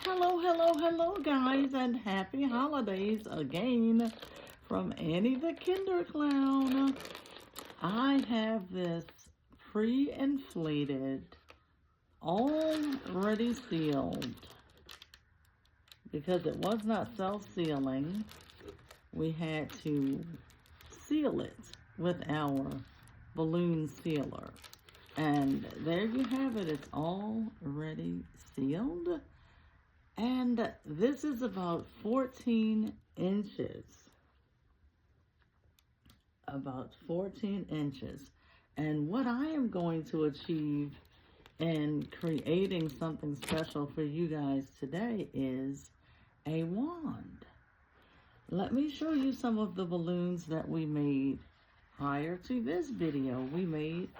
Hello, guys, and happy holidays again from Annie the Kinder Clown. I have this pre-inflated, already sealed, because it was not self-sealing. We had to seal it with our balloon sealer. And there you have it. It's already sealed. And this is about 14 inches. About 14 inches. And what I am going to achieve in creating something special for you guys today is a wand. Let me show you some of the balloons that we made prior to this video. We made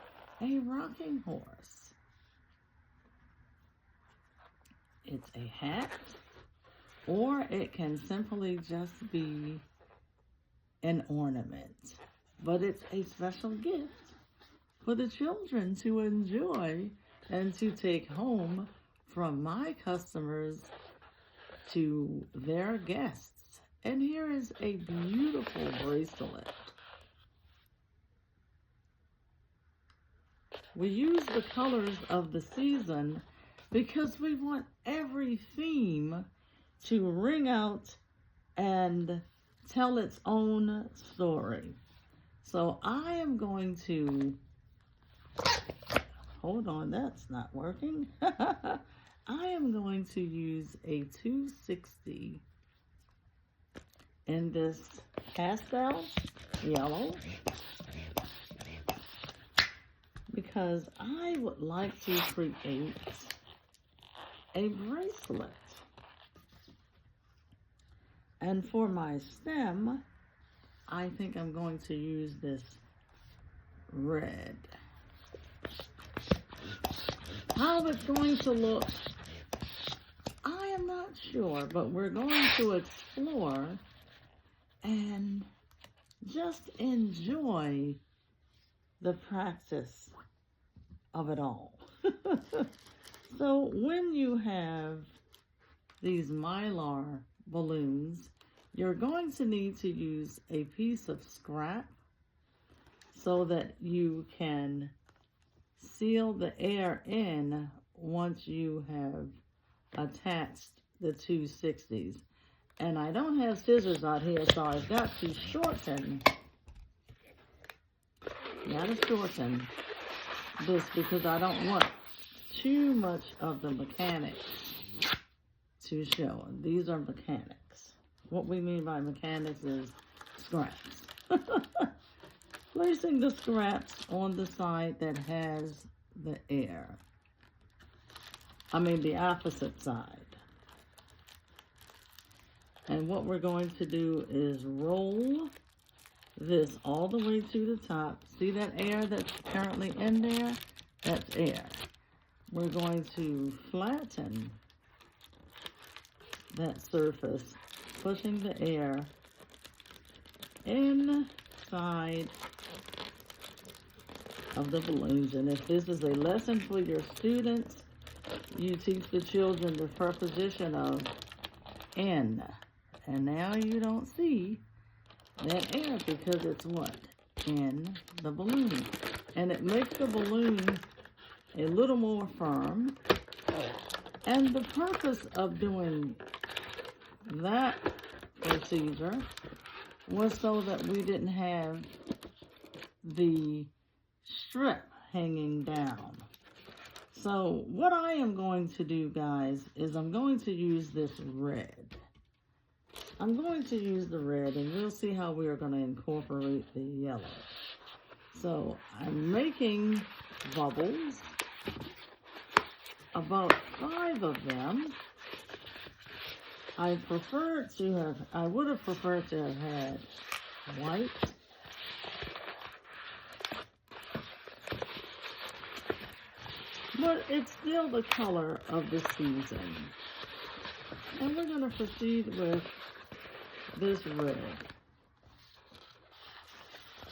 a rocking horse. It's a hat, or it can simply just be an ornament. But it's a special gift for the children to enjoy and to take home from my customers to their guests. And here is a beautiful bracelet. We use the colors of the season because we want every theme to ring out and tell its own story. So I am going to, hold on, that's not working. I am going to use a 260 in this pastel yellow because I would like to create a bracelet. And for my stem, I think I'm going to use this red. How it's going to look, I am not sure, but we're going to explore and just enjoy the practice of it all. So when you have these mylar balloons, you're going to need to use a piece of scrap so that you can seal the air in once you have attached the 260s. And I don't have scissors out here, so I've got to shorten. Gotta shorten this because I don't want too much of the mechanics to show. These are mechanics. What we mean by mechanics is scraps. Placing the scraps on the side that has the air. The opposite side. And what we're going to do is roll this all the way to the top. See that air that's currently in there? That's air. We're going to flatten that surface, pushing the air inside of the balloons. And if this is a lesson for your students, you teach the children the preposition of in. And now you don't see that air because it's what? In the balloon. And it makes the balloon a little more firm. And the purpose of doing that procedure was so that we didn't have the strip hanging down. So what I am going to do, guys, is I'm going to use this red. I'm going to use the red, and we'll see how we are going to incorporate the yellow. So I'm making bubbles, about 5 of them. I would have preferred to have had white. But it's still the color of the season. And we're going to proceed with this red.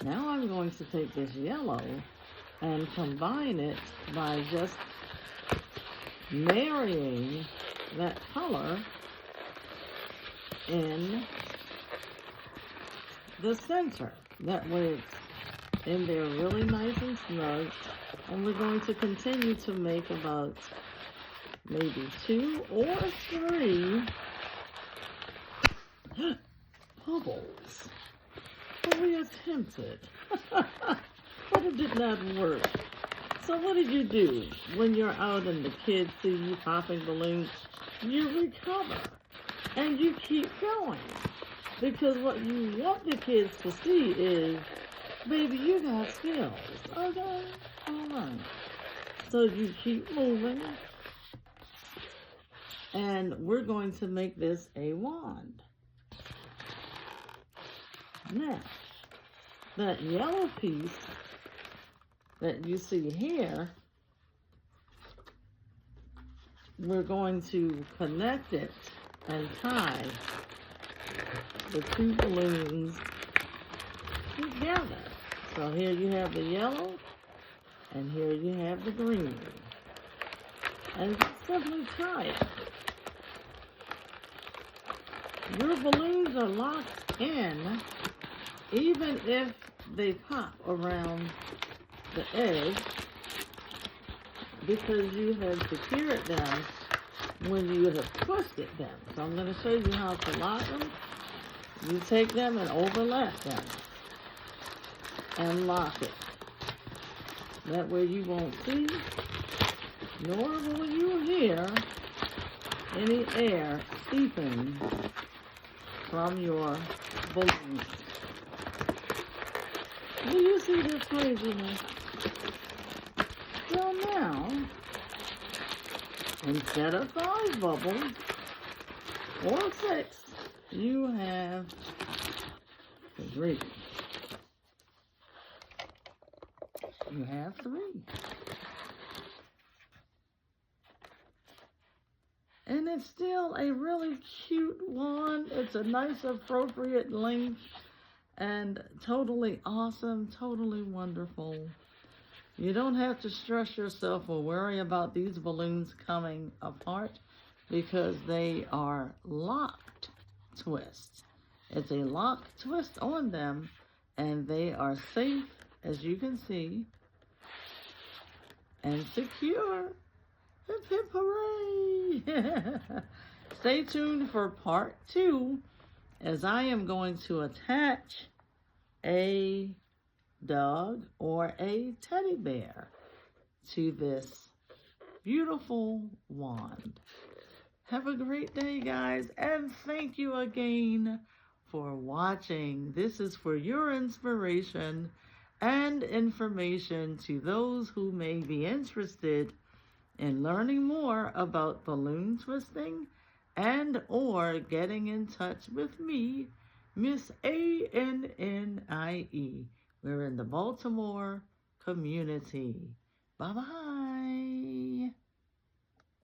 Now I'm going to take this yellow and combine it by just marrying that color in the center. That way it's in there really nice and snug. And we're going to continue to make about maybe 2 or 3 bubbles. But we attempted. But it did not work. So what did you do when you're out and the kids see you popping balloons? You recover and you keep going. Because what you want the kids to see is, baby, you got skills. Okay? All right. So you keep moving. And we're going to make this a wand. Now, that yellow piece that you see here, we're going to connect it and tie the 2 balloons together. So here you have the yellow, and here you have the green. And simply tie it. Your balloons are locked in, even if they pop around the edge, because you have secured them when you have twisted them. So I'm going to show you how to lock them. You take them and overlap them and lock it. That way you won't see, nor will you hear any air seeping from your balloons. Do you see this craziness? So now, instead of 5 bubbles or 6, you have 3. You have 3. And it's still a really cute wand. It's a nice appropriate length and totally awesome, totally wonderful. You don't have to stress yourself or worry about these balloons coming apart because they are locked twists. It's a lock twist on them and they are safe, as you can see, and secure. Hip hip hooray! Stay tuned for part 2 as I am going to attach a dog or a teddy bear to this beautiful wand. Have a great day, guys, and thank you again for watching. This is for your inspiration and information to those who may be interested in learning more about balloon twisting and or getting in touch with me, Miss ANNIE. We're in the Baltimore community. Bye-bye.